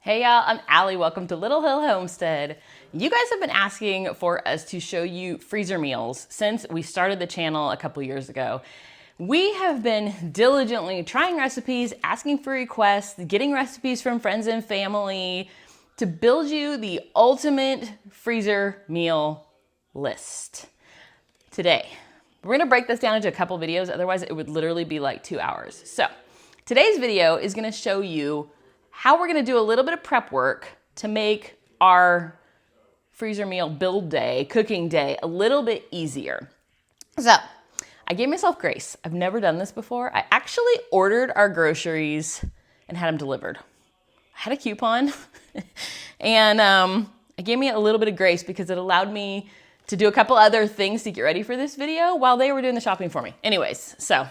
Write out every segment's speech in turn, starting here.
Hey y'all, I'm Ali. Welcome to Little Hill Homestead. You guys have been asking for us to show you freezer meals since we started the channel a couple years ago. We have been diligently trying recipes, asking for requests, getting recipes from friends and family to build you the ultimate freezer meal list. Today, we're gonna break this down into a couple videos, otherwise it would literally be like 2 hours. So today's video is gonna show you how we're gonna do a little bit of prep work to make our freezer meal build day, cooking day, a little bit easier. So I gave myself grace. I've never done this before. I actually ordered our groceries and had them delivered. I had a coupon and it gave me a little bit of grace because it allowed me to do a couple other things to get ready for this video while they were doing the shopping for me. Anyways, so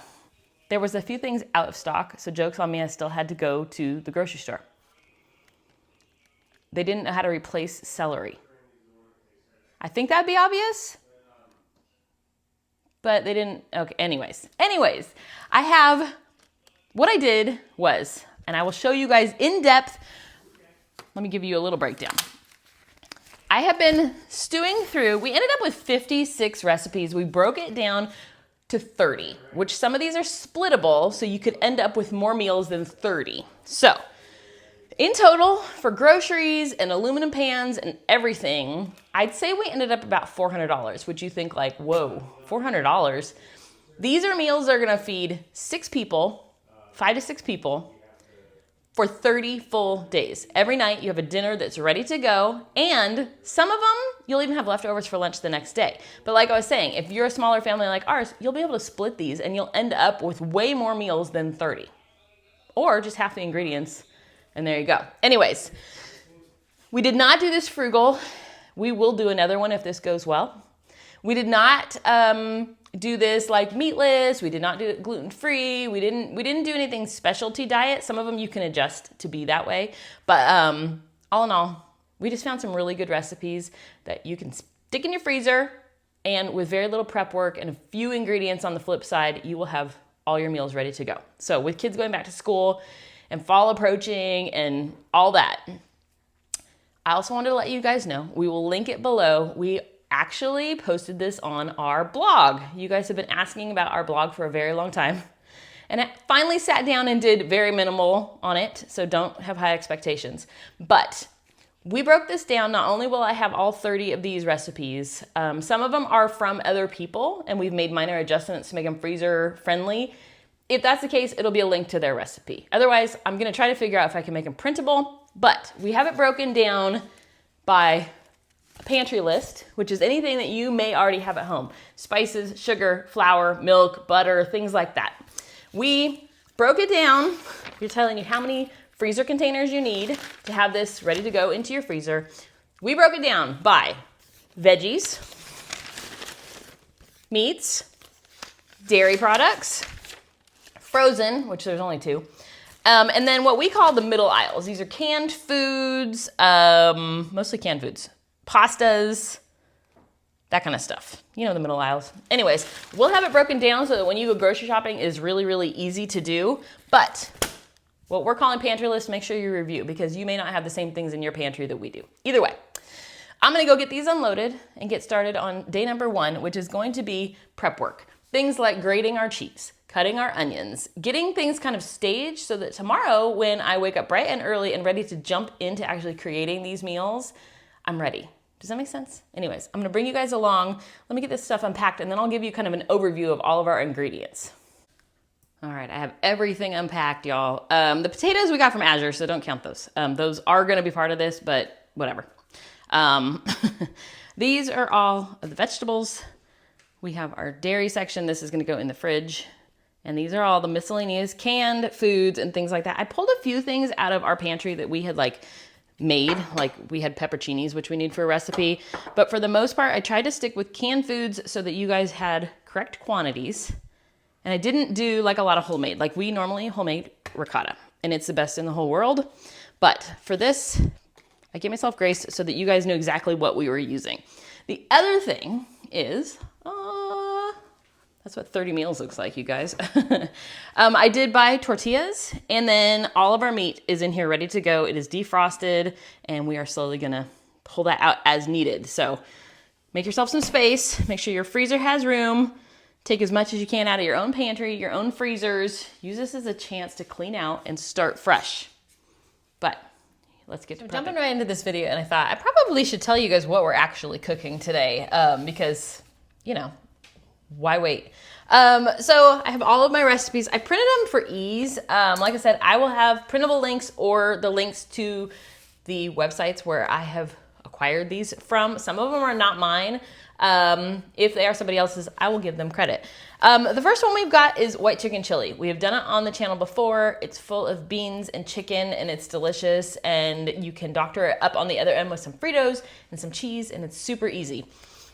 there was a few things out of stock, so joke's on me, I still had to go to the grocery store. They didn't know how to replace celery. I think that'd be obvious, but they didn't. Okay, anyways, what I did was, and I will show you guys in depth, let me give you a little breakdown. I have been stewing through, we ended up with 56 recipes. We broke it down to 30, which some of these are splittable, so you could end up with more meals than 30. So in total, for groceries and aluminum pans and everything, I'd say we ended up about $400, which you think like, whoa, $400? These are meals that are gonna feed 6 people, 5 to 6 people, for 30 full days. Every night you have a dinner that's ready to go, and some of them you'll even have leftovers for lunch the next day. But like I was saying, if you're a smaller family like ours, you'll be able to split these and you'll end up with way more meals than 30. Or just half the ingredients, and there you go. Anyways, we did not do this frugal. We will do another one if this goes well. We did not do this like meatless. We did not do it gluten-free. We didn't do anything specialty diet. Some of them you can adjust to be that way. But all in all, we just found some really good recipes that you can stick in your freezer, and with very little prep work and a few ingredients on the flip side, you will have all your meals ready to go. So with kids going back to school and fall approaching and all that, I also wanted to let you guys know, we will link it below. We actually posted this on our blog. You guys have been asking about our blog for a very long time. And I finally sat down and did very minimal on it, so don't have high expectations. But we broke this down. Not only will I have all 30 of these recipes, some of them are from other people, and we've made minor adjustments to make them freezer friendly. If that's the case, it'll be a link to their recipe. Otherwise, I'm gonna try to figure out if I can make them printable, but we have it broken down by pantry list, which is anything that you may already have at home. Spices, sugar, flour, milk, butter, things like that. We broke it down. We're telling you how many freezer containers you need to have this ready to go into your freezer. We broke it down by veggies, meats, dairy products, frozen, which there's only 2, and then what we call the middle aisles. These are canned foods, mostly canned foods. Pastas, that kind of stuff. You know, the middle aisles. Anyways, we'll have it broken down so that when you go grocery shopping, it's really, really easy to do. But what we're calling pantry list, make sure you review, because you may not have the same things in your pantry that we do. Either way, I'm gonna go get these unloaded and get started on day number 1, which is going to be prep work. Things like grating our cheese, cutting our onions, getting things kind of staged so that tomorrow when I wake up bright and early and ready to jump into actually creating these meals, I'm ready. Does that make sense? Anyways, I'm gonna bring you guys along. Let me get this stuff unpacked, and then I'll give you kind of an overview of all of our ingredients. All right, I have everything unpacked, y'all. The potatoes we got from Azure, so don't count those. Those are gonna be part of this, but whatever. These are all of the vegetables. We have our dairy section. This is gonna go in the fridge. And these are all the miscellaneous canned foods and things like that. I pulled a few things out of our pantry that we had made, like we had pepperoncinis, which we need for a recipe. But for the most part, I tried to stick with canned foods so that you guys had correct quantities. And I didn't do like a lot of homemade. Like we normally homemade ricotta, and it's the best in the whole world. But for this, I gave myself grace so that you guys knew exactly what we were using. The other thing is, That's what 30 meals looks like, you guys. I did buy tortillas, and then all of our meat is in here ready to go. It is defrosted, and we are slowly gonna pull that out as needed. So make yourself some space. Make sure your freezer has room. Take as much as you can out of your own pantry, your own freezers. Use this as a chance to clean out and start fresh. But let's get to jumping right into this video, and I thought I probably should tell you guys what we're actually cooking today, because, you know, why wait? So I have all of my recipes. I printed them for ease. Like I said, I will have printable links or the links to the websites where I have acquired these from. Some of them are not mine. If they are somebody else's, I will give them credit. The first one we've got is white chicken chili. We have done it on the channel before. It's full of beans and chicken, and it's delicious, and you can doctor it up on the other end with some Fritos and some cheese, and it's super easy.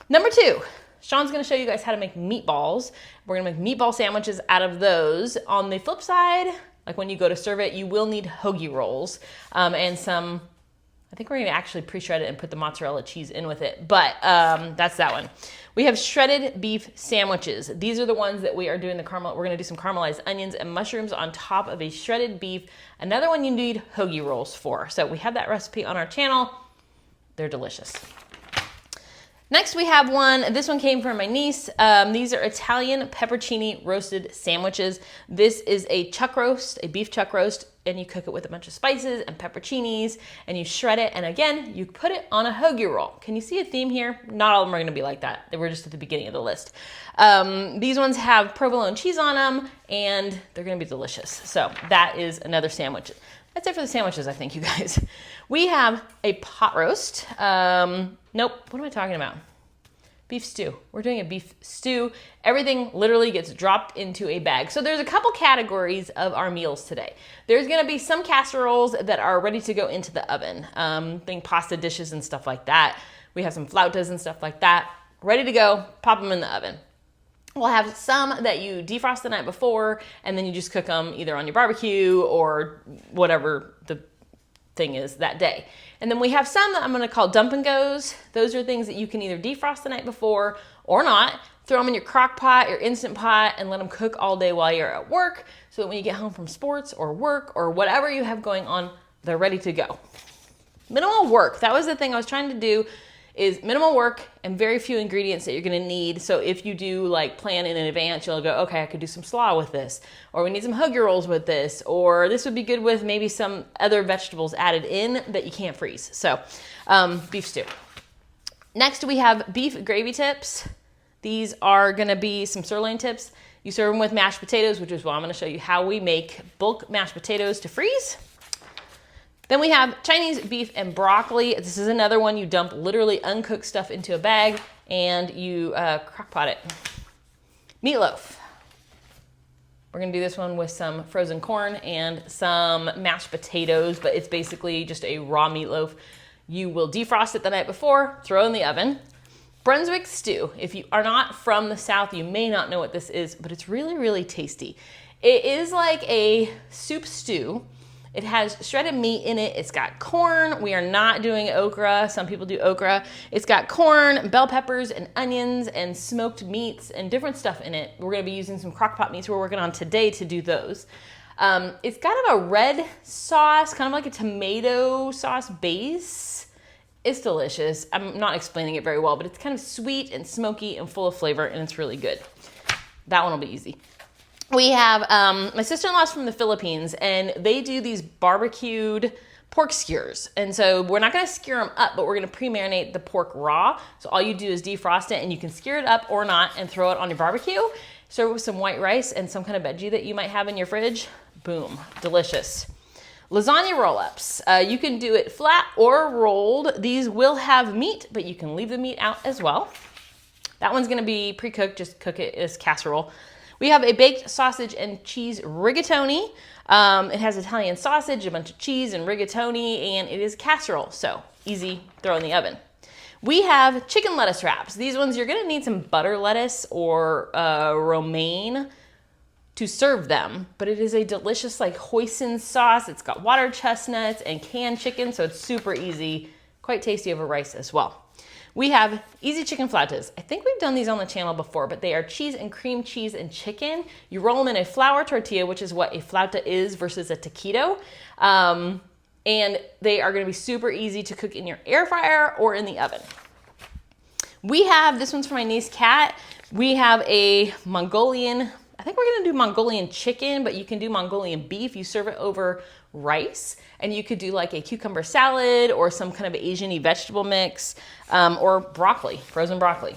Number two, Shawn's gonna show you guys how to make meatballs. We're gonna make meatball sandwiches out of those. On the flip side, like when you go to serve it, you will need hoagie rolls, and some, I think we're gonna actually pre-shred it and put the mozzarella cheese in with it, but that's that one. We have shredded beef sandwiches. These are the ones that we are doing we're gonna do some caramelized onions and mushrooms on top of a shredded beef. Another one you need hoagie rolls for. So we have that recipe on our channel. They're delicious. Next we have one, this one came from my niece. These are Italian peppercini roasted sandwiches. This is a chuck roast, a beef chuck roast, and you cook it with a bunch of spices and pepperoncinis, and you shred it, and again, you put it on a hoagie roll. Can you see a theme here? Not all of them are gonna be like that. They were just at the beginning of the list. These ones have provolone cheese on them, and they're gonna be delicious. So that is another sandwich. That's it for the sandwiches, I think, you guys. We have a pot roast. Nope, what am I talking about? Beef stew. We're doing a beef stew. Everything literally gets dropped into a bag. So there's a couple categories of our meals today. There's gonna be some casseroles that are ready to go into the oven. Think pasta dishes and stuff like that. We have some flautas and stuff like that. Ready to go, pop them in the oven. We'll have some that you defrost the night before, and then you just cook them either on your barbecue or whatever the thing is that day. And then we have some that I'm gonna call dump and goes. Those are things that you can either defrost the night before or not. Throw them in your crock pot, your Instant Pot, and let them cook all day while you're at work, so that when you get home from sports or work or whatever you have going on, they're ready to go. Minimal work, that was the thing I was trying to do, is minimal work and very few ingredients that you're gonna need. So if you do like plan in advance, you'll go, okay, I could do some slaw with this, or we need some hoagie rolls with this, or this would be good with maybe some other vegetables added in that you can't freeze. So beef stew. Next we have beef gravy tips. These are gonna be some sirloin tips. You serve them with mashed potatoes, which is why I'm gonna show you how we make bulk mashed potatoes to freeze. Then we have Chinese beef and broccoli. This is another one. You dump literally uncooked stuff into a bag and you crock pot it. Meatloaf. We're gonna do this one with some frozen corn and some mashed potatoes, but it's basically just a raw meatloaf. You will defrost it the night before, throw it in the oven. Brunswick stew. If you are not from the South, you may not know what this is, but it's really, really tasty. It is like a soup stew. It has shredded meat in it. It's got corn. We are not doing okra. Some people do okra. It's got corn, bell peppers, and onions, and smoked meats, and different stuff in it. We're gonna be using some crock pot meats we're working on today to do those. It's kind of a red sauce, kind of like a tomato sauce base. It's delicious. I'm not explaining it very well, but it's kind of sweet and smoky and full of flavor, and it's really good. That one will be easy. We have, my sister-in-law's from the Philippines, and they do these barbecued pork skewers. And so we're not gonna skewer them up, but we're gonna pre-marinate the pork raw. So all you do is defrost it, and you can skewer it up or not and throw it on your barbecue. Serve it with some white rice and some kind of veggie that you might have in your fridge. Boom, delicious. Lasagna roll-ups. You can do it flat or rolled. These will have meat, but you can leave the meat out as well. That one's gonna be pre-cooked, just cook it as casserole. We have a baked sausage and cheese rigatoni. It has Italian sausage, a bunch of cheese and rigatoni, and it is casserole, so easy, throw in the oven. We have chicken lettuce wraps. These ones, you're gonna need some butter lettuce or romaine to serve them, but it is a delicious like hoisin sauce. It's got water chestnuts and canned chicken, so it's super easy, quite tasty over rice as well. We have easy chicken flautas. I think we've done these on the channel before, but they are cheese and cream cheese and chicken. You roll them in a flour tortilla, which is what a flauta is versus a taquito. And they are gonna be super easy to cook in your air fryer or in the oven. We have, this one's for my niece Kat. We have a Mongolian, I think we're gonna do Mongolian chicken, but you can do Mongolian beef. You serve it over rice, and you could do like a cucumber salad or some kind of Asian-y vegetable mix, or broccoli, frozen broccoli.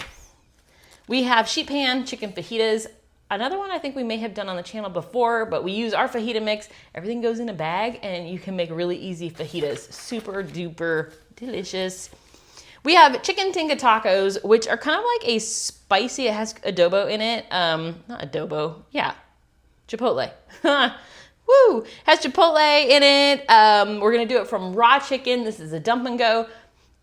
We have sheet pan chicken fajitas. Another one I think we may have done on the channel before, but we use our fajita mix. Everything goes in a bag and you can make really easy fajitas. Super duper delicious. We have chicken tinga tacos, which are kind of like a spicy, it has adobo in it. Not adobo, yeah, chipotle. Woo, has chipotle in it. We're gonna do it from raw chicken. This is a dump and go.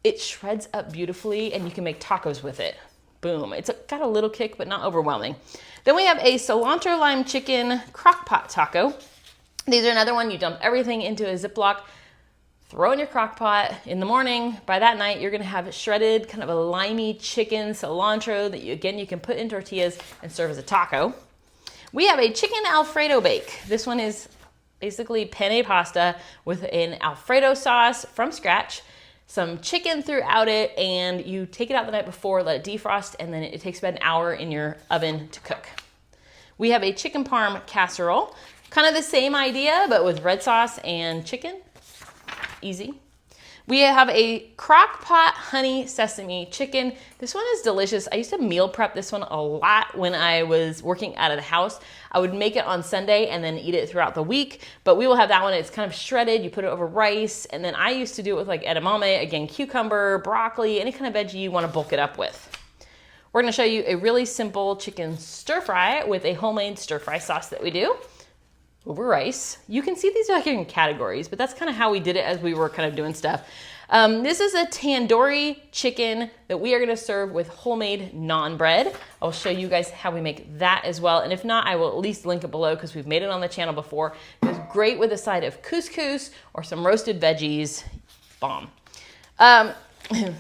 It shreds up beautifully and you can make tacos with it. Boom, it's got a little kick, but not overwhelming. Then we have a cilantro lime chicken crock pot taco. These are another one, you dump everything into a Ziploc, throw in your crock pot in the morning. By that night, you're gonna have shredded kind of a limey chicken cilantro that you can put in tortillas and serve as a taco. We have a chicken Alfredo bake. This one is basically penne pasta with an Alfredo sauce from scratch, some chicken throughout it, and you take it out the night before, let it defrost, and then it takes about an hour in your oven to cook. We have a chicken parm casserole, kind of the same idea, but with red sauce and chicken. Easy. We have a crock pot honey sesame chicken. This one is delicious. I used to meal prep this one a lot when I was working out of the house. I would make it on Sunday and then eat it throughout the week, but we will have that one. It's kind of shredded. You put it over rice, and then I used to do it with like edamame, again, cucumber, broccoli, any kind of veggie you want to bulk it up with. We're gonna show you a really simple chicken stir fry with a homemade stir fry sauce that we do over rice. You can see these like in categories, but that's kind of how we did it as we were kind of doing stuff. This is a tandoori chicken that we are gonna serve with homemade naan bread. I'll show you guys how we make that as well. And if not, I will at least link it below because we've made it on the channel before. It was great with a side of couscous or some roasted veggies. Bomb.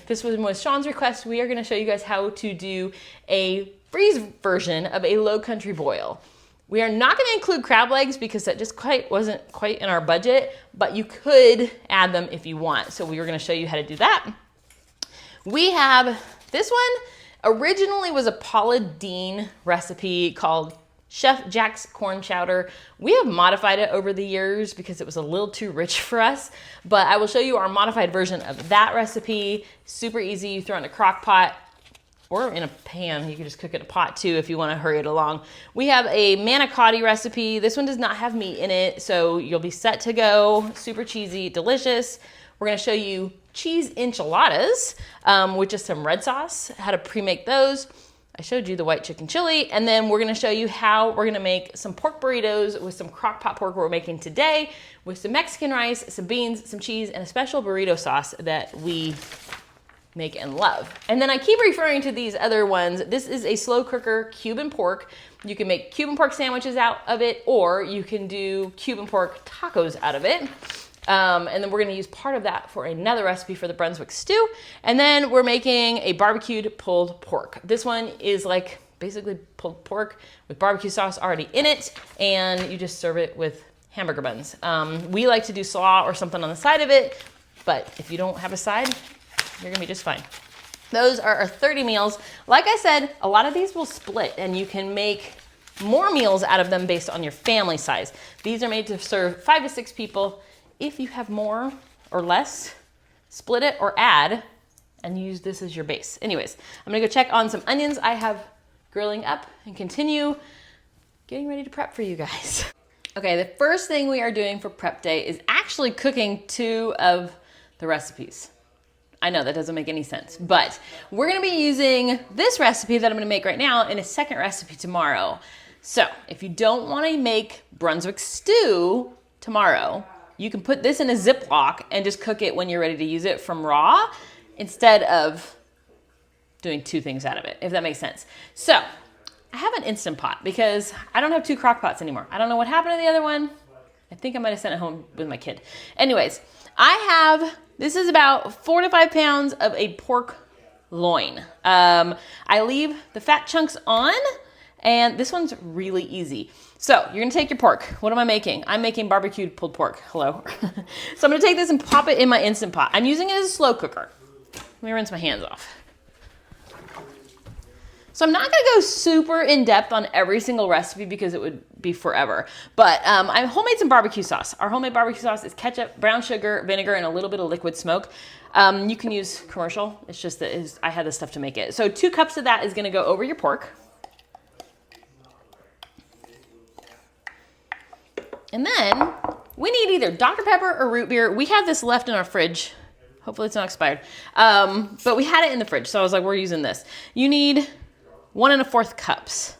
This was Shawn's request. We are gonna show you guys how to do a freeze version of a low country boil. We are not going to include crab legs because that just wasn't quite in our budget, but you could add them if you want. So we were going to show you how to do that. We have this one originally was a Paula Deen recipe called Chef Jack's corn chowder. We have modified it over the years because it was a little too rich for us, but I will show you our modified version of that recipe. Super easy. You throw it in a crock pot or in a pan. You can just cook it in a pot too if you want to hurry it along. We have a manicotti recipe. This one does not have meat in it, so you'll be set to go. Super cheesy, delicious. We're going to show you cheese enchiladas with just some red sauce, how to pre-make those. I showed you the white chicken chili, and then we're going to show you how we're going to make some pork burritos with some crock pot pork we're making today with some Mexican rice, some beans, some cheese, and a special burrito sauce that we make and love. And then I keep referring to these other ones. This is a slow cooker Cuban pork. You can make Cuban pork sandwiches out of it, or you can do Cuban pork tacos out of it. And then we're gonna use part of that for another recipe for the Brunswick stew. And then we're making a barbecued pulled pork. This one is like basically pulled pork with barbecue sauce already in it, and you just serve it with hamburger buns. We like to do slaw or something on the side of it, but if you don't have a side, you're gonna be just fine. Those are our 30 meals. Like I said, a lot of these will split and you can make more meals out of them based on your family size. These are made to serve 5 to 6 people. If you have more or less, split it or add and use this as your base. Anyways, I'm gonna go check on some onions I have grilling up and continue getting ready to prep for you guys. Okay, the first thing we are doing for prep day is actually cooking 2 of the recipes. I know that doesn't make any sense, but we're gonna be using this recipe that I'm gonna make right now in a second recipe tomorrow. So if you don't wanna make Brunswick stew tomorrow, you can put this in a Ziploc and just cook it when you're ready to use it from raw instead of doing 2 things out of it, if that makes sense. So I have an Instant Pot because I don't have 2 crock pots anymore. I don't know what happened to the other one. I think I might have sent it home with my kid. Anyways, I have This is about 4 to 5 pounds of a pork loin. I leave the fat chunks on, and this one's really easy. So you're gonna take your pork. What am I making? I'm making barbecued pulled pork. Hello. So I'm gonna take this and pop it in my Instant Pot. I'm using it as a slow cooker. Let me rinse my hands off. So I'm not gonna go super in depth on every single recipe because it would be forever. But I homemade some barbecue sauce. Our homemade barbecue sauce is ketchup, brown sugar, vinegar, and a little bit of liquid smoke. You can use commercial. It's just that I had the stuff to make it. So 2 cups of that is gonna go over your pork. And then we need either Dr. Pepper or root beer. We have this left in our fridge. Hopefully it's not expired. But we had it in the fridge, so I was like, we're using this. You need 1 1/4 cups.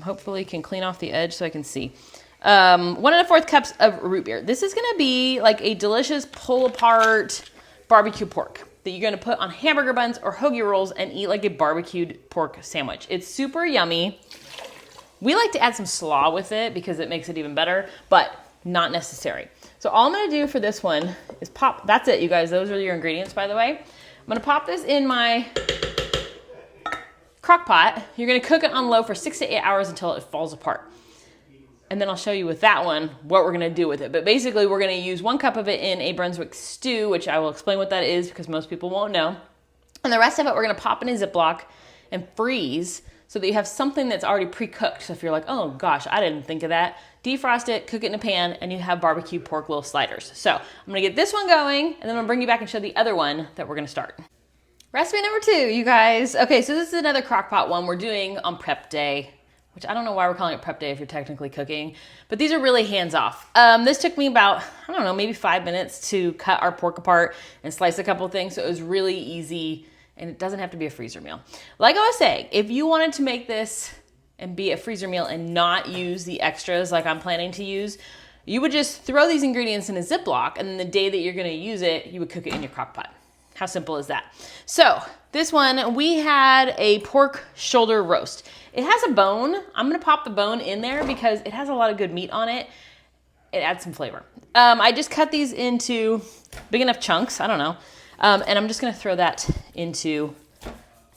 Hopefully you can clean off the edge so I can see. 1 1/4 cups of root beer. This is gonna be like a delicious pull apart barbecue pork that you're gonna put on hamburger buns or hoagie rolls and eat like a barbecued pork sandwich. It's super yummy. We like to add some slaw with it because it makes it even better, but not necessary. So all I'm gonna do for this one is pop, that's it, you guys. Those are your ingredients, by the way. I'm gonna pop this in my crock pot. You're gonna cook it on low for 6 to 8 hours until it falls apart. And then I'll show you with that one what we're gonna do with it. But basically we're gonna use 1 cup of it in a Brunswick stew, which I will explain what that is because most people won't know. And the rest of it we're gonna pop in a Ziploc and freeze so that you have something that's already pre-cooked. So if you're like, oh gosh, I didn't think of that, defrost it, cook it in a pan, and you have barbecue pork little sliders. So I'm gonna get this one going, and then I'm gonna bring you back and show the other one that we're gonna start. Recipe number 2, you guys. Okay, so this is another crock pot one we're doing on prep day, which I don't know why we're calling it prep day if you're technically cooking, but these are really hands-off. This took me about, I don't know, maybe 5 minutes to cut our pork apart and slice a couple things, so it was really easy, and it doesn't have to be a freezer meal. Like I was saying, if you wanted to make this and be a freezer meal and not use the extras like I'm planning to use, you would just throw these ingredients in a Ziploc, and then the day that you're gonna use it, you would cook it in your crock pot. How simple is that? So this one, we had a pork shoulder roast. It has a bone. I'm gonna pop the bone in there because it has a lot of good meat on it. It adds some flavor. I just cut these into big enough chunks, I don't know. And I'm just gonna throw that into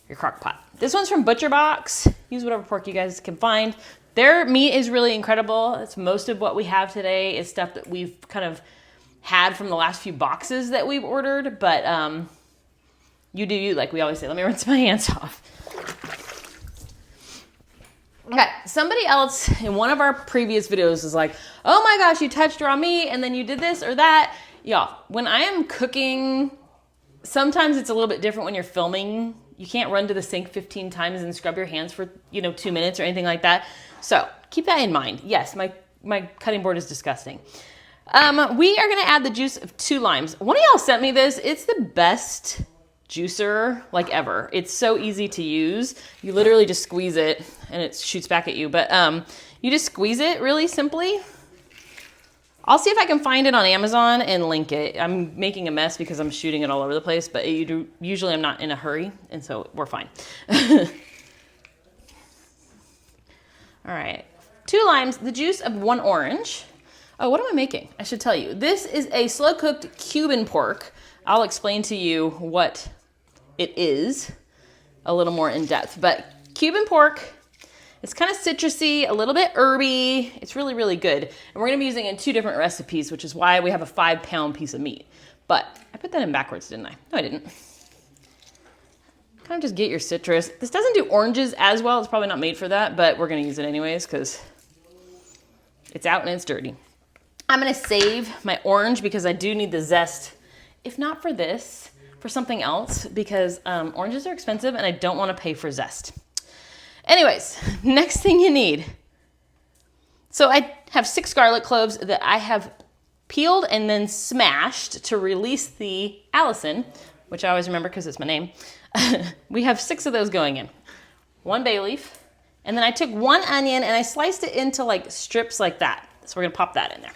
your crock pot. This one's from Butcherbox. Use whatever pork you guys can find. Their meat is really incredible. It's most of what we have today is stuff that we've kind of had from the last few boxes that we've ordered, but you do you, like we always say. Let me rinse my hands off. Okay, somebody else in one of our previous videos was like, oh my gosh, you touched raw meat and then you did this or that. Y'all, when I am cooking, sometimes it's a little bit different when you're filming. You can't run to the sink 15 times and scrub your hands for 2 minutes or anything like that. So keep that in mind. Yes, my cutting board is disgusting. We are gonna add the juice of 2 limes. One of y'all sent me this. It's the best juicer like ever. It's so easy to use. You literally just squeeze it and it shoots back at you. But you just squeeze it really simply. I'll see if I can find it on Amazon and link it. I'm making a mess because I'm shooting it all over the place, but usually I'm not in a hurry, and so we're fine. All right, 2 limes, the juice of 1 orange. Oh, what am I making? I should tell you. This is a slow-cooked Cuban pork. I'll explain to you what it is a little more in depth, but Cuban pork, it's kind of citrusy, a little bit herby. It's really, really good. And we're gonna be using it in 2 different recipes, which is why we have a 5-pound piece of meat. But I put that in backwards, didn't I? No, I didn't. Kind of just get your citrus. This doesn't do oranges as well. It's probably not made for that, but we're gonna use it anyways because it's out and it's dirty. I'm gonna save my orange because I do need the zest, if not for this, for something else, because oranges are expensive and I don't wanna pay for zest. Anyways, next thing you need. So I have 6 garlic cloves that I have peeled and then smashed to release the Allison, which I always remember because it's my name. We have 6 of those going in. 1 bay leaf, and then I took 1 onion and I sliced it into like strips like that. So we're gonna pop that in there.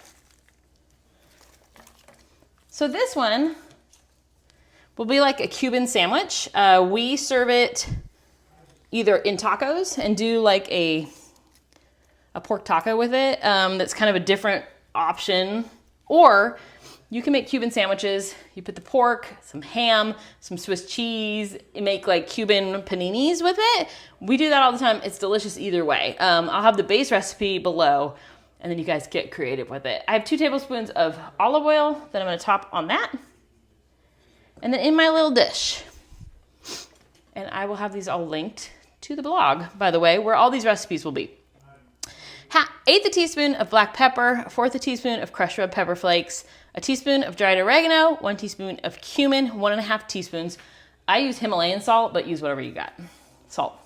So this one will be like a Cuban sandwich. We serve it either in tacos and do like a pork taco with it. That's kind of a different option. Or you can make Cuban sandwiches. You put the pork, some ham, some Swiss cheese, and make like Cuban paninis with it. We do that all the time. It's delicious either way. I'll have the base recipe below, and then you guys get creative with it. I have 2 tablespoons of olive oil that I'm gonna top on that. And then in my little dish, and I will have these all linked to the blog, by the way, where all these recipes will be. 1/8 teaspoon of black pepper, 1/4 teaspoon of crushed red pepper flakes, a teaspoon of dried oregano, 1 teaspoon of cumin, 1.5 teaspoons. I use Himalayan salt, but use whatever you got. Salt.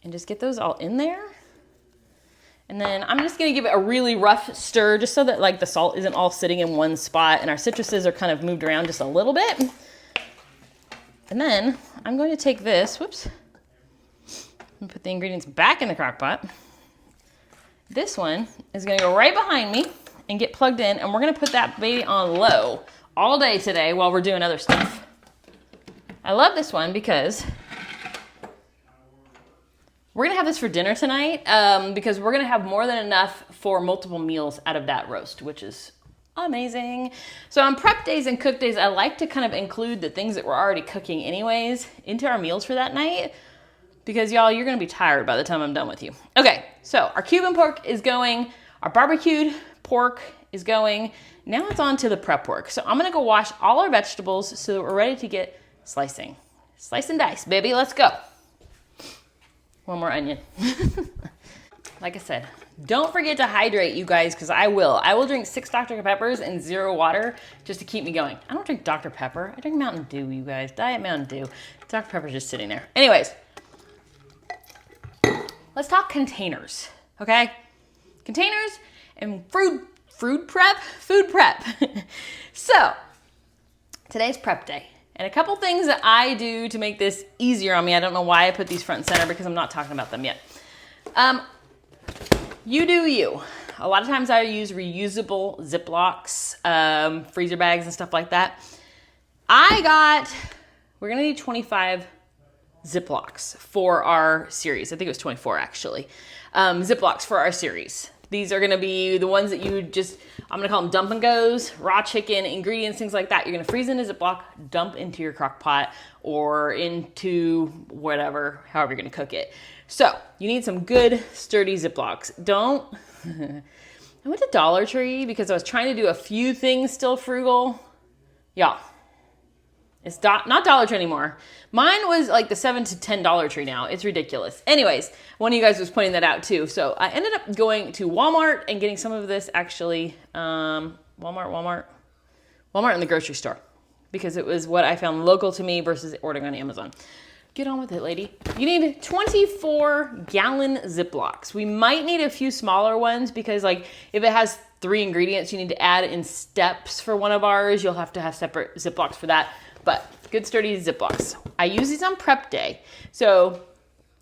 And just get those all in there. And then I'm just gonna give it a really rough stir just so that like the salt isn't all sitting in one spot and our citruses are kind of moved around just a little bit. And then I'm going to take this, whoops, and put the ingredients back in the crock pot. This one is gonna go right behind me and get plugged in, and we're gonna put that baby on low all day today while we're doing other stuff. I love this one because we're gonna have this for dinner tonight because we're gonna have more than enough for multiple meals out of that roast, which is amazing. So on prep days and cook days, I like to kind of include the things that we're already cooking anyways into our meals for that night because y'all, you're gonna be tired by the time I'm done with you. Okay, so our Cuban pork is going, our barbecued pork is going. Now it's on to the prep work. So I'm gonna go wash all our vegetables so that we're ready to get slicing. Slice and dice, baby, let's go. One more onion. Like I said, don't forget to hydrate, you guys, because I will. I will drink 6 Dr. Peppers and 0 water just to keep me going. I don't drink Dr. Pepper. I drink Mountain Dew, you guys. Diet Mountain Dew. Dr. Pepper's just sitting there. Anyways, let's talk containers, okay? Containers and food prep. So, today's prep day. And a couple things that I do to make this easier on me. I don't know why I put these front and center because I'm not talking about them yet. You do you. A lot of times I use reusable Ziplocs, freezer bags and stuff like that. We're gonna need 25 Ziplocs for our series. I think it was 24 actually. Ziplocs for our series. These are gonna be the ones that I'm gonna call them dump and goes, raw chicken, ingredients, things like that. You're gonna freeze in a Ziploc, dump into your crock pot or into whatever, however you're gonna cook it. So you need some good sturdy Ziplocs. I went to Dollar Tree because I was trying to do a few things still frugal. Y'all, it's not Dollar Tree anymore. Mine was like the $7 to $10 tree now. It's ridiculous. Anyways, one of you guys was pointing that out too. So I ended up going to Walmart and getting some of this actually, Walmart in the grocery store because it was what I found local to me versus ordering on Amazon. Get on with it, lady. You need 24-gallon Ziplocs. We might need a few smaller ones because like if it has 3 ingredients you need to add in steps for one of ours, you'll have to have separate Ziplocs for that. But good sturdy Ziplocs. I use these on prep day. So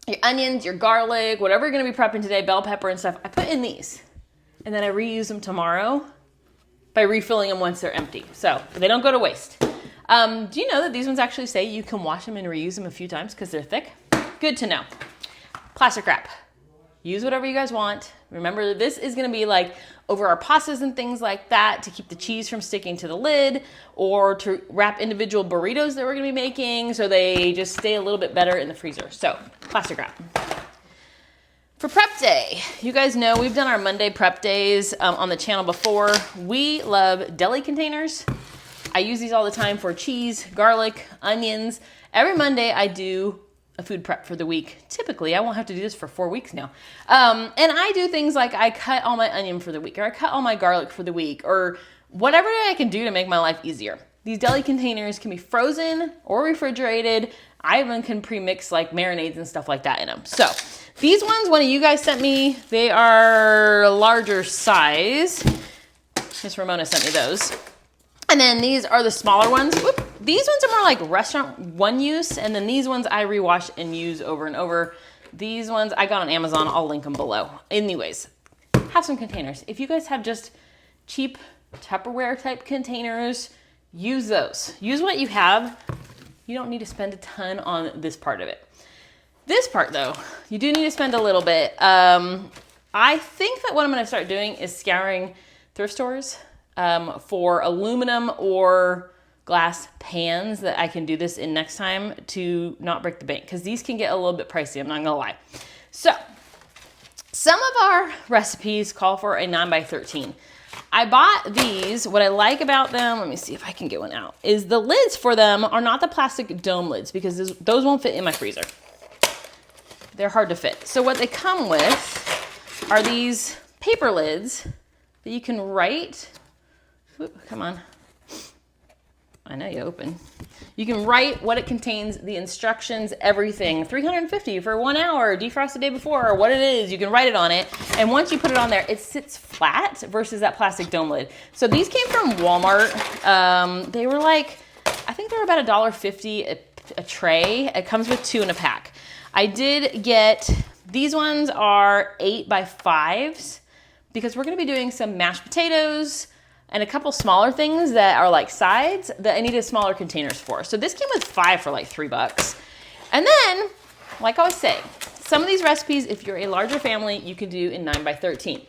your onions, your garlic, whatever you're gonna be prepping today, bell pepper and stuff, I put in these. And then I reuse them tomorrow by refilling them once they're empty. So they don't go to waste. Do you know that these ones actually say you can wash them and reuse them a few times because they're thick? Good to know. Plastic wrap. Use whatever you guys want. Remember, this is gonna be like over our pastas and things like that to keep the cheese from sticking to the lid or to wrap individual burritos that we're gonna be making so they just stay a little bit better in the freezer. So, plastic wrap. For prep day, you guys know we've done our Monday prep days on the channel before. We love deli containers. I use these all the time for cheese, garlic, onions. Every Monday I do a food prep for the week. Typically, I won't have to do this for 4 weeks now. And I do things like I cut all my onion for the week or I cut all my garlic for the week or whatever I can do to make my life easier. These deli containers can be frozen or refrigerated. I even can pre-mix like marinades and stuff like that in them. So these ones, one of you guys sent me, they are larger size. Miss Ramona sent me those. And then these are the smaller ones. Whoop. These ones are more like restaurant one use. And then these ones I rewash and use over and over. These ones I got on Amazon. I'll link them below. Anyways, have some containers. If you guys have just cheap Tupperware type containers, use those. Use what you have. You don't need to spend a ton on this part of it. This part though, you do need to spend a little bit. I think that what I'm gonna start doing is scouring thrift stores for aluminum or glass pans that I can do this in next time to not break the bank, because these can get a little bit pricey, I'm not gonna lie. So some of our recipes call for a 9x13. I bought these. What I like about them, let me see if I can get one out, is the lids for them are not the plastic dome lids, because those won't fit in my freezer. They're hard to fit. So what they come with are these paper lids that you can write. Oop, come on. I know you open. You can write what it contains, the instructions, everything. 350 for 1 hour, defrost the day before, or what it is. You can write it on it. And once you put it on there, it sits flat versus that plastic dome lid. So these came from Walmart. They were like, I think they were about $1.50 a tray. It comes with 2 in a pack. I did get, these ones are 8x5s because we're gonna be doing some mashed potatoes and a couple smaller things that are like sides that I needed smaller containers for. So this came with 5 for like $3. And then, like I was saying, some of these recipes, if you're a larger family, you can do in 9x13.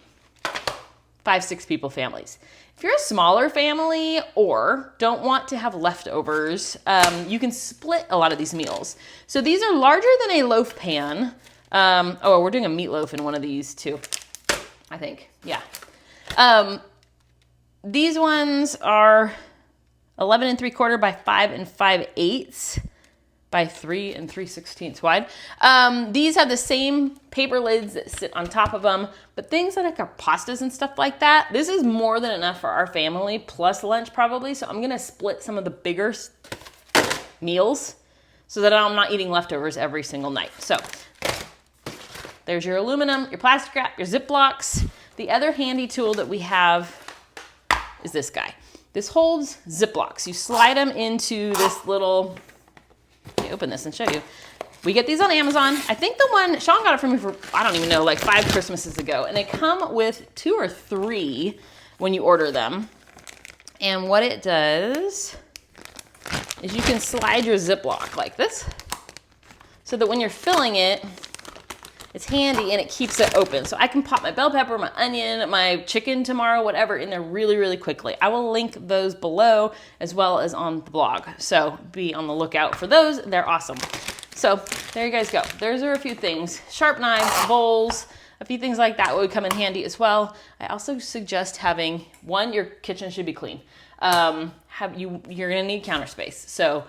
5-6 people families. If you're a smaller family or don't want to have leftovers, you can split a lot of these meals. So these are larger than a loaf pan. Oh, we're doing a meatloaf in one of these too, I think, yeah. These ones are 11 3/4 by 5 5/8 by 3 3/16 wide. These have the same paper lids that sit on top of them, but things like our pastas and stuff like that, this is more than enough for our family, plus lunch probably. So I'm gonna split some of the bigger meals so that I'm not eating leftovers every single night. So there's your aluminum, your plastic wrap, your Ziplocs. The other handy tool that we have is this guy. This holds Ziplocs. You slide them into this little, let me open this and show you. We get these on Amazon. I think the one, Shawn got it from me for, I don't even know, like 5 Christmases ago. And they come with 2 or 3 when you order them. And what it does is you can slide your Ziploc like this so that when you're filling it, it's handy and it keeps it open. So I can pop my bell pepper, my onion, my chicken tomorrow, whatever, in there really, really quickly. I will link those below as well as on the blog. So be on the lookout for those. They're awesome. So there you guys go. Those are a few things. Sharp knives, bowls, a few things like that would come in handy as well. I also suggest having, one, your kitchen should be clean. You're gonna need counter space. So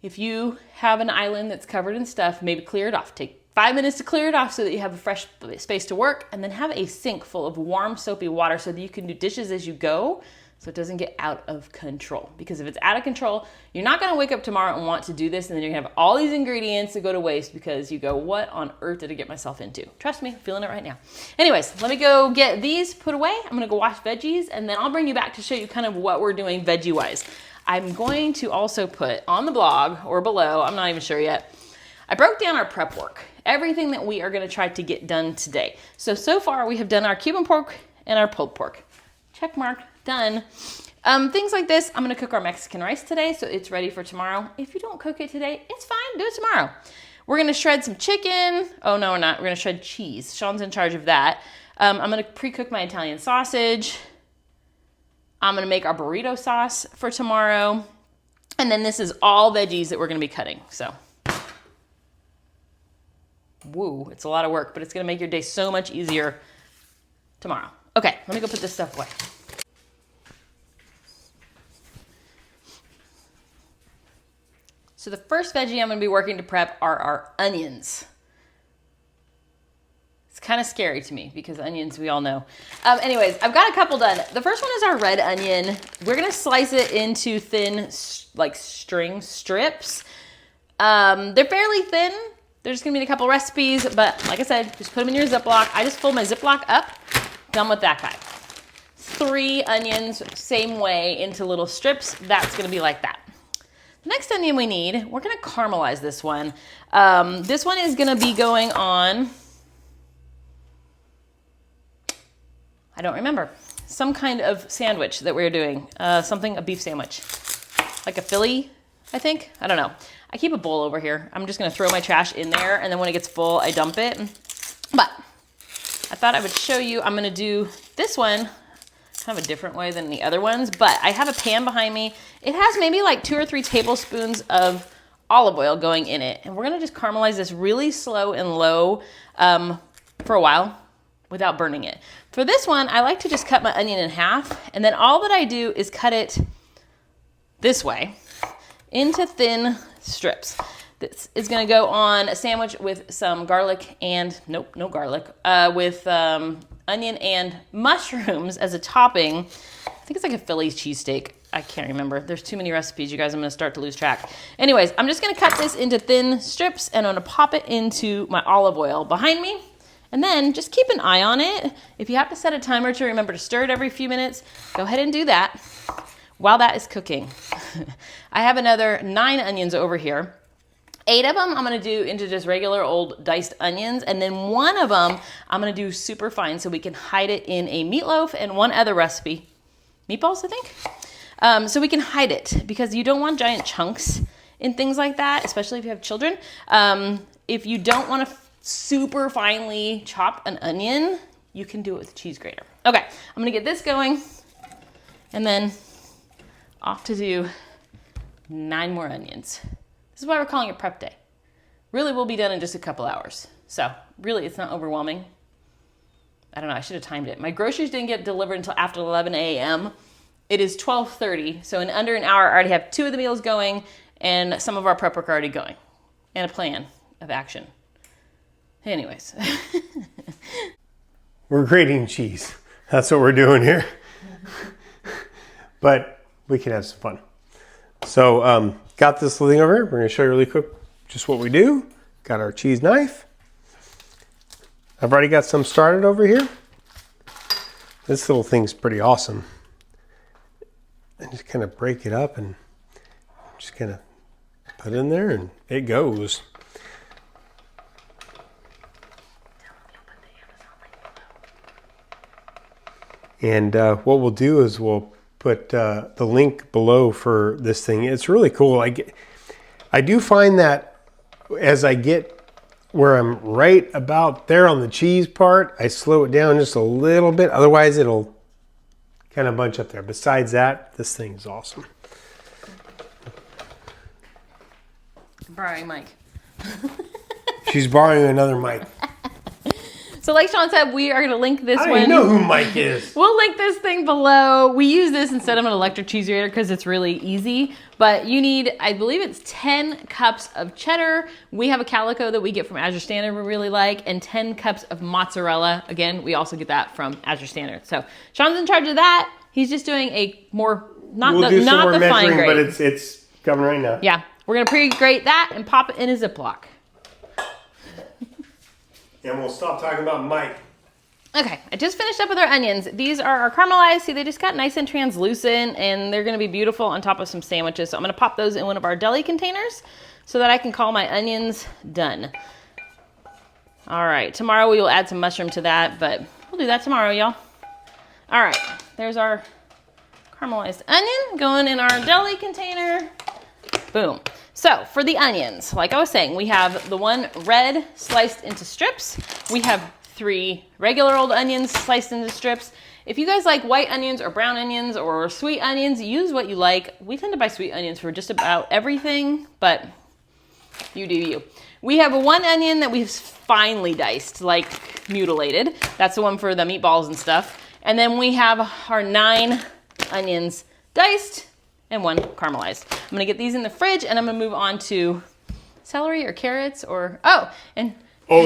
if you have an island that's covered in stuff, maybe clear it off. Take 5 minutes to clear it off so that you have a fresh space to work, and then have a sink full of warm, soapy water so that you can do dishes as you go so it doesn't get out of control. Because if it's out of control, you're not gonna wake up tomorrow and want to do this, and then you're gonna have all these ingredients that go to waste because you go, what on earth did I get myself into? Trust me, I'm feeling it right now. Anyways, let me go get these put away. I'm gonna go wash veggies, and then I'll bring you back to show you kind of what we're doing veggie-wise. I'm going to also put on the blog or below, I'm not even sure yet, I broke down our prep work, everything that we are gonna try to get done today. So far we have done our Cuban pork and our pulled pork. Check mark, done. Things like this, I'm gonna cook our Mexican rice today so it's ready for tomorrow. If you don't cook it today, it's fine, do it tomorrow. We're gonna shred some chicken. Oh no, we're not, we're gonna shred cheese. Shawn's in charge of that. I'm gonna pre-cook my Italian sausage. I'm gonna make our burrito sauce for tomorrow. And then this is all veggies that we're gonna be cutting, so. Woo, it's a lot of work, but it's gonna make your day so much easier tomorrow. Okay, let me go put this stuff away. So the first veggie I'm gonna be working to prep are our onions. It's kind of scary to me because onions, we all know. Anyways, I've got a couple done. The first one is our red onion. We're gonna slice it into thin, like string strips. They're fairly thin. There's just gonna be a couple recipes, but like I said, just put them in your Ziploc. I just fold my Ziploc up, done with that guy. 3 onions, same way, into little strips. That's gonna be like that. The next onion we need, we're gonna caramelize this one. This one is gonna be going on, I don't remember, some kind of sandwich that we're doing. A beef sandwich. Like a Philly, I think? I don't know. I keep a bowl over here. I'm just gonna throw my trash in there, and then when it gets full, I dump it. But I thought I would show you, I'm gonna do this one kind of a different way than the other ones, but I have a pan behind me. It has maybe like 2 or 3 tablespoons of olive oil going in it. And we're gonna just caramelize this really slow and low for a while without burning it. For this one, I like to just cut my onion in half, and then all that I do is cut it this way into thin strips. This is gonna go on a sandwich with some garlic and, nope, no garlic, with onion and mushrooms as a topping. I think it's like a Philly cheesesteak. I can't remember. There's too many recipes, you guys. I'm gonna start to lose track. Anyways, I'm just gonna cut this into thin strips and I'm gonna pop it into my olive oil behind me. And then just keep an eye on it. If you have to set a timer to remember to stir it every few minutes, go ahead and do that while that is cooking. I have another 9 onions over here. 8 of them I'm gonna do into just regular old diced onions, and then 1 of them I'm gonna do super fine so we can hide it in a meatloaf and 1 other recipe. Meatballs, I think? So we can hide it because you don't want giant chunks in things like that, especially if you have children. If you don't wanna super finely chop an onion, you can do it with a cheese grater. Okay, I'm gonna get this going and then off to do 9 more onions. This is why we're calling it prep day. Really, we'll be done in just a couple hours. So really, it's not overwhelming. I don't know, I should have timed it. My groceries didn't get delivered until after 11 a.m. It is 12:30, so in under an hour, I already have 2 of the meals going and some of our prep work already going and a plan of action. Anyways. We're grating cheese. That's what we're doing here. But we can have some fun. So got this thing over here. We're going to show you really quick just what we do. Got our cheese knife. I've already got some started over here. This little thing's pretty awesome. And just kind of break it up and just kind of put it in there and it goes. And what we'll do is we'll put the link below for this thing. It's really cool. I do find that as I get where I'm right about there on the cheese part, I slow it down just a little bit. Otherwise, it'll kind of bunch up there. Besides that, this thing is awesome. Borrowing mic. She's borrowing another mic. So like Shawn said, we are going to link this one. I don't even know who Mike is. We'll link this thing below. We use this instead of an electric cheese grater because it's really easy. But you need, I believe it's 10 cups of cheddar. We have a calico that we get from Azure Standard we really like. And 10 cups of mozzarella. Again, we also get that from Azure Standard. So Shawn's in charge of that. He's just doing a more, not we'll the fine grade. But it's coming right now. Yeah, we're going to pre-grate that and pop it in a Ziploc. And we'll stop talking about Mike. Okay, I just finished up with our onions. These are our caramelized. See, they just got nice and translucent and they're gonna be beautiful on top of some sandwiches. So I'm gonna pop those in one of our deli containers so that I can call my onions done. All right, tomorrow we will add some mushroom to that, but we'll do that tomorrow, y'all. All right, there's our caramelized onion going in our deli container. Boom. So for the onions, like I was saying, we have the 1 red sliced into strips. We have 3 regular old onions sliced into strips. If you guys like white onions or brown onions or sweet onions, use what you like. We tend to buy sweet onions for just about everything, but you do you. We have 1 onion that we've finely diced, like mutilated. That's the one for the meatballs and stuff. And then we have our 9 onions diced and 1 caramelized. I'm gonna get these in the fridge and I'm gonna move on to celery or carrots or,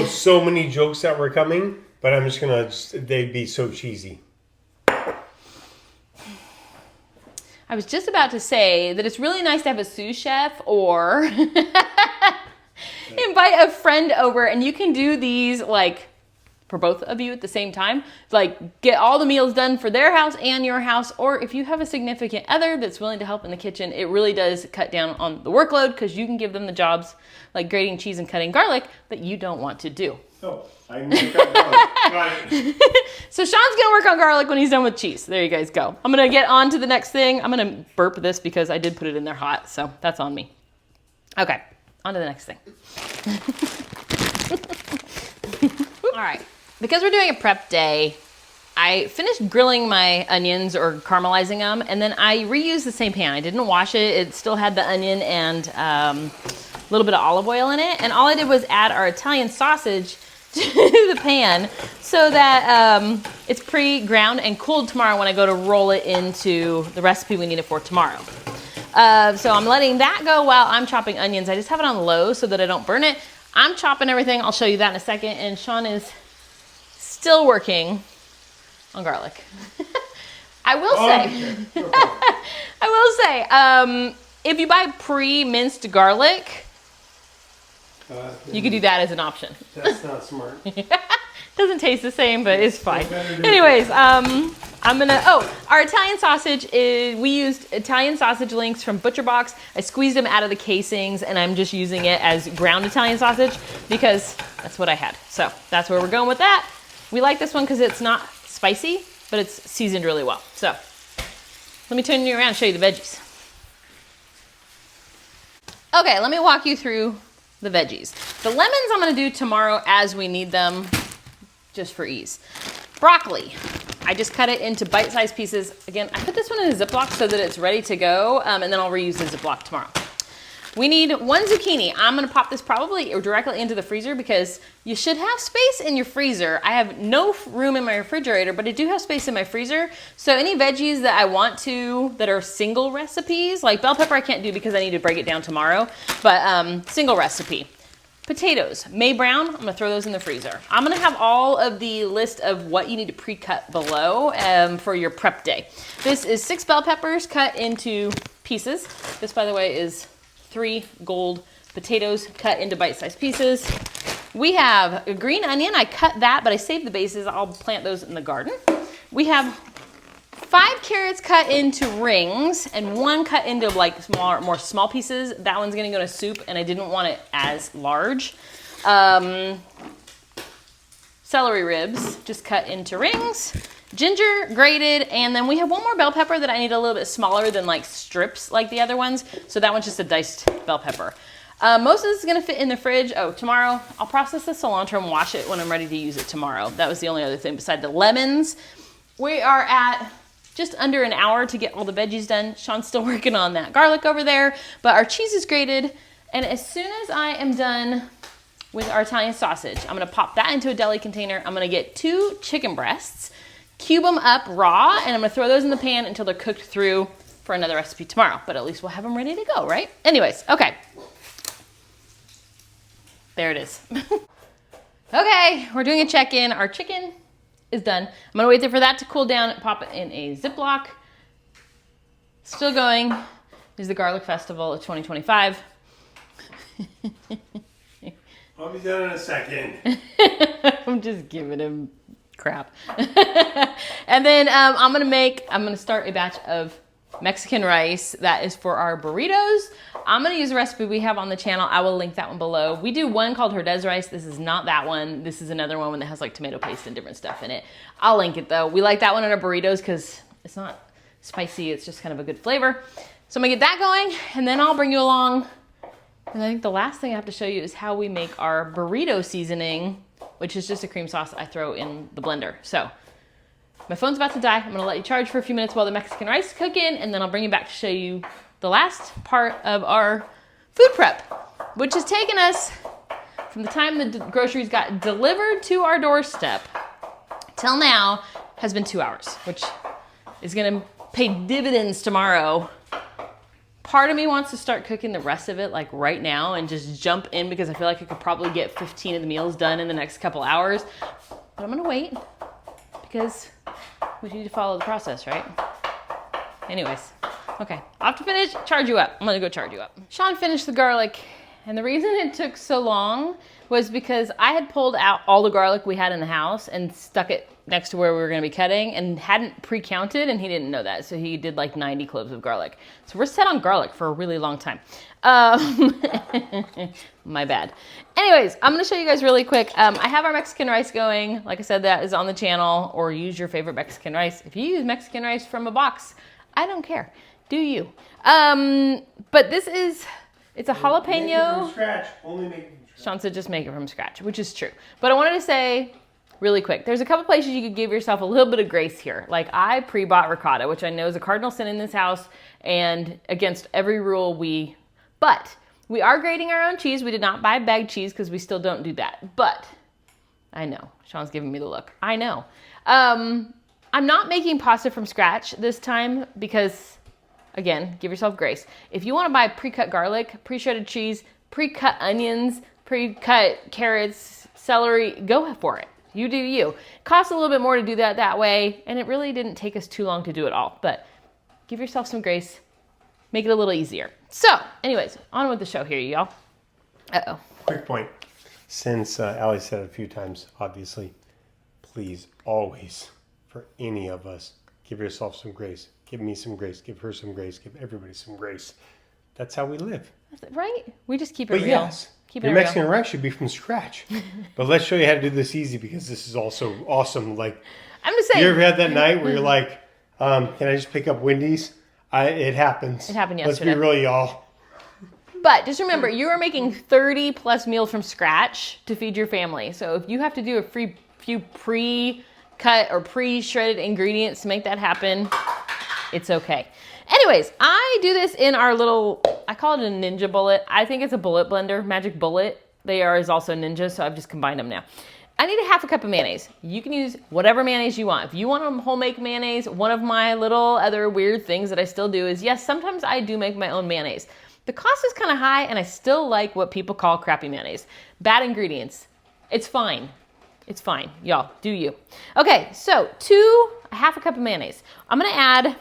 so many jokes that were coming, but I'm just gonna, they'd be so cheesy. I was just about to say that it's really nice to have a sous chef or invite a friend over and you can do these like for both of you at the same time. Like get all the meals done for their house and your house, or if you have a significant other that's willing to help in the kitchen, it really does cut down on the workload because you can give them the jobs like grating cheese and cutting garlic that you don't want to do. Oh, I can make that garlic. Got it. So Shawn's gonna work on garlic when he's done with cheese. There you guys go. I'm gonna get on to the next thing. I'm gonna burp this because I did put it in there hot, so that's on me. Okay, on to the next thing. All right. Because we're doing a prep day, I finished grilling my onions or caramelizing them, and then I reused the same pan. I didn't wash it. It still had the onion and a little bit of olive oil in it. And all I did was add our Italian sausage to the pan so that it's pre-ground and cooled tomorrow when I go to roll it into the recipe we need it for tomorrow. So I'm letting that go while I'm chopping onions. I just have it on low so that I don't burn it. I'm chopping everything. I'll show you that in a second. And Shawn is still working on garlic. I will say, if you buy pre-minced garlic, you could do that as an option. That's not smart. Doesn't taste the same, but it's fine. Anyways, I'm gonna, our Italian sausage is, we used Italian sausage links from Butcherbox. I squeezed them out of the casings and I'm just using it as ground Italian sausage because that's what I had. So that's where we're going with that. We like this one because it's not spicy, but it's seasoned really well. So let me turn you around and show you the veggies. Okay, let me walk you through the veggies. The lemons I'm gonna do tomorrow as we need them, just for ease. Broccoli, I just cut it into bite-sized pieces. Again, I put this one in a Ziploc so that it's ready to go, and then I'll reuse the Ziploc tomorrow. We need 1 zucchini. I'm gonna pop this probably directly into the freezer because you should have space in your freezer. I have no room in my refrigerator, but I do have space in my freezer. So any veggies that I want to, that are single recipes, like bell pepper I can't do because I need to break it down tomorrow, but single recipe. Potatoes, May Brown, I'm gonna throw those in the freezer. I'm gonna have all of the list of what you need to pre-cut below for your prep day. This is 6 bell peppers cut into pieces. This, by the way, is 3 gold potatoes cut into bite-sized pieces. We have a green onion. I cut that, but I saved the bases. I'll plant those in the garden. We have 5 carrots cut into rings and 1 cut into like smaller, more small pieces. That one's gonna go to soup and I didn't want it as large. Celery ribs, just cut into rings. Ginger grated, and then we have 1 more bell pepper that I need a little bit smaller than like strips like the other ones. So that one's just a diced bell pepper. Most of this is gonna fit in the fridge. Tomorrow I'll process the cilantro and wash it when I'm ready to use it tomorrow. That was the only other thing beside the lemons. We are at just under an hour to get all the veggies done. Shawn's still working on that garlic over there, but our cheese is grated. And as soon as I am done with our Italian sausage, I'm gonna pop that into a deli container. I'm gonna get 2 chicken breasts, cube them up raw, and I'm gonna throw those in the pan until they're cooked through for another recipe tomorrow. But at least we'll have them ready to go, right? Anyways, okay. There it is. Okay, we're doing a check-in. Our chicken is done. I'm gonna wait there for that to cool down and pop it in a Ziploc. Still going. Is the Garlic Festival of 2025. I'll be done in a second. I'm just giving him crap. And then I'm gonna start a batch of Mexican rice that is for our burritos. I'm gonna use a recipe we have on the channel. I will link that one below. We do one called Herdez rice. This is not that one. This is another one that has like tomato paste and different stuff in it. I'll link it though. We like that one in our burritos because it's not spicy. It's just kind of a good flavor. So I'm gonna get that going and then I'll bring you along. And I think the last thing I have to show you is how we make our burrito seasoning, which is just a cream sauce I throw in the blender. So my phone's about to die. I'm gonna let you charge for a few minutes while the Mexican rice is cooking, and then I'll bring you back to show you the last part of our food prep, which has taken us from the time the groceries got delivered to our doorstep till now has been 2 hours, which is gonna pay dividends tomorrow. Part of me wants to start cooking the rest of it like right now and just jump in because I feel like I could probably get 15 of the meals done in the next couple hours, but I'm gonna wait because we need to follow the process, right? Anyways, okay, I'll have to finish, charge you up. I'm gonna go charge you up. Shawn finished the garlic, and the reason it took so long was because I had pulled out all the garlic we had in the house and stuck it next to where we were gonna be cutting and hadn't pre-counted, and he didn't know that. So he did like 90 cloves of garlic. So we're set on garlic for a really long time. My bad. Anyways, I'm gonna show you guys really quick. I have our Mexican rice going. Like I said, that is on the channel, or use your favorite Mexican rice. If you use Mexican rice from a box, I don't care. Do you? But this is, it's a jalapeno. Make it from scratch. Only make it from scratch. Shawn said just make it from scratch, which is true. But I wanted to say, really quick. There's a couple places you could give yourself a little bit of grace here. Like I pre-bought ricotta, which I know is a cardinal sin in this house and against every rule but we are grating our own cheese. We did not buy bagged cheese because we still don't do that. But I know, Shawn's giving me the look. I know. I'm not making pasta from scratch this time because, again, give yourself grace. If you want to buy pre-cut garlic, pre-shredded cheese, pre-cut onions, pre-cut carrots, celery, go for it. You do you. It costs a little bit more to do that way, and it really didn't take us too long to do it all. But give yourself some grace. Make it a little easier. So, anyways, on with the show here, y'all. Uh-oh. Quick point. Since Ali said it a few times, obviously, please always, for any of us, give yourself some grace. Give me some grace. Give her some grace. Give everybody some grace. That's how we live. Right? We just keep it But real. yes, your Mexican rice should be from scratch. But let's show you how to do this easy because this is also awesome. Like, I'm just saying. you ever had that night where you're like, can I just pick up Wendy's? It happens. It happened yesterday. Let's be real, y'all. But just remember, you are making 30 plus meals from scratch to feed your family. So if you have to do a few pre-cut or pre-shredded ingredients to make that happen, it's okay. Anyways, I do this in our little, I call it a ninja bullet. I think it's a bullet blender, magic bullet. They are is also ninja, so I've just combined them now. I need a half a cup of mayonnaise. You can use whatever mayonnaise you want. If you want a homemade mayonnaise, one of my little other weird things that I still do is, yes, sometimes I do make my own mayonnaise. The cost is kind of high, and I still like what people call crappy mayonnaise. Bad ingredients. It's fine. It's fine. Y'all, do you. Okay, so a half a cup of mayonnaise. I'm going to add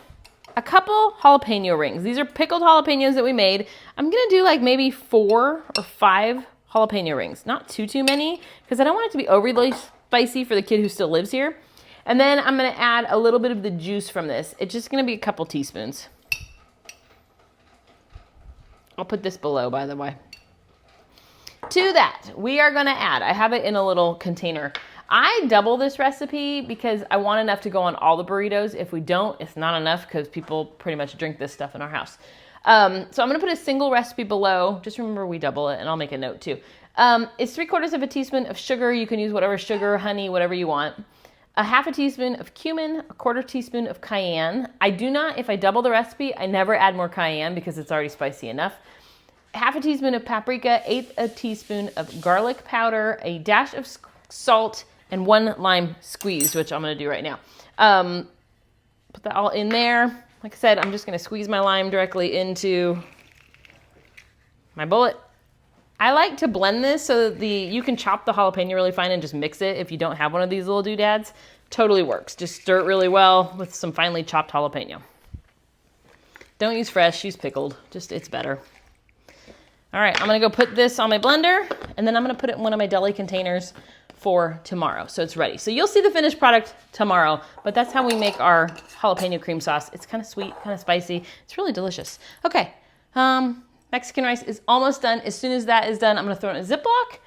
a couple jalapeno rings. These are pickled jalapenos that we made. I'm going to do like maybe 4 or 5 jalapeno rings. Not too many, because I don't want it to be overly spicy for the kid who still lives here. And then I'm going to add a little bit of the juice from this. It's just going to be a couple teaspoons. I'll put this below, by the way. To that, we are going to add, I have it in a little container. I double this recipe because I want enough to go on all the burritos. If we don't, it's not enough because people pretty much drink this stuff in our house. So I'm going to put a single recipe below. Just remember we double it, and I'll make a note too. It's 3/4 of a teaspoon of sugar. You can use whatever sugar, honey, whatever you want. A half a teaspoon of cumin, a 1/4 teaspoon of cayenne. I do not, if I double the recipe, I never add more cayenne because it's already spicy enough. Half a teaspoon of paprika, 1/8 a teaspoon of garlic powder, a dash of salt, and 1 lime squeeze, which I'm going to do right now. Put that all in there. Like I said, I'm just going to squeeze my lime directly into my bullet. I like to blend this so that you can chop the jalapeno really fine and just mix it if you don't have one of these little doodads. Totally works. Just stir it really well with some finely chopped jalapeno. Don't use fresh, use pickled. It's better. All right, I'm going to go put this on my blender, and then I'm going to put it in one of my deli containers for tomorrow, so it's ready. So you'll see the finished product tomorrow, but that's how we make our jalapeno cream sauce. It's kind of sweet, kind of spicy. It's really delicious. Okay, Mexican rice is almost done. As soon as that is done, I'm going to throw it in a Ziploc.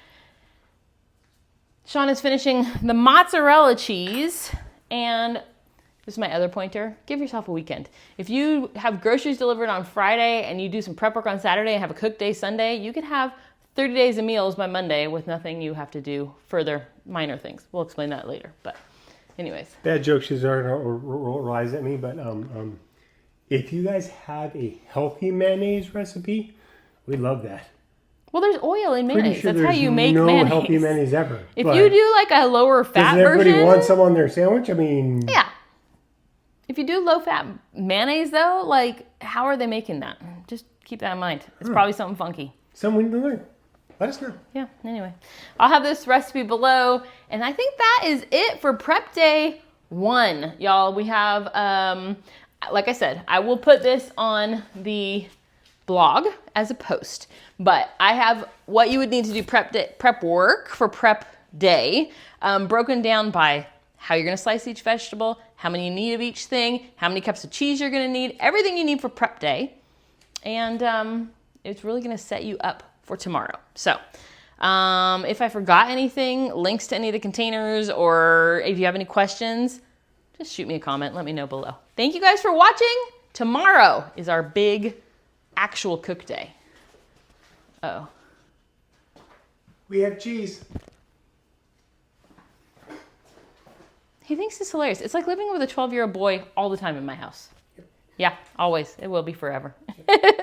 Shawn is finishing the mozzarella cheese, and this is my other pointer. Give yourself a weekend. If you have groceries delivered on Friday and you do some prep work on Saturday and have a cook day Sunday, you could have 30 days of meals by Monday with nothing you have to do further minor things. We'll explain that later, but anyways. Bad joke, she's already rise at me, but if you guys have a healthy mayonnaise recipe, we love that. Well, there's oil in mayonnaise. Sure that's how you make no mayonnaise. Healthy mayonnaise ever. If you do like a lower fat version. Does everybody want some on their sandwich? I mean. Yeah. If you do low fat mayonnaise though, like how are they making that? Just keep that in mind. It's probably something funky. Something we need to learn. Let us know. Yeah, anyway. I'll have this recipe below. And I think that is it for prep day 1. Y'all, we have, like I said, I will put this on the blog as a post. But I have what you would need to do prep work for prep day, broken down by how you're going to slice each vegetable, how many you need of each thing, how many cups of cheese you're going to need, everything you need for prep day. And it's really going to set you up for tomorrow. So if I forgot anything, links to any of the containers, or if you have any questions, just shoot me a comment. Let me know below. Thank you guys for watching. Tomorrow is our big actual cook day. Uh-oh. We have cheese. He thinks it's hilarious. It's like living with a 12-year-old boy all the time in my house. Yeah, always. It will be forever.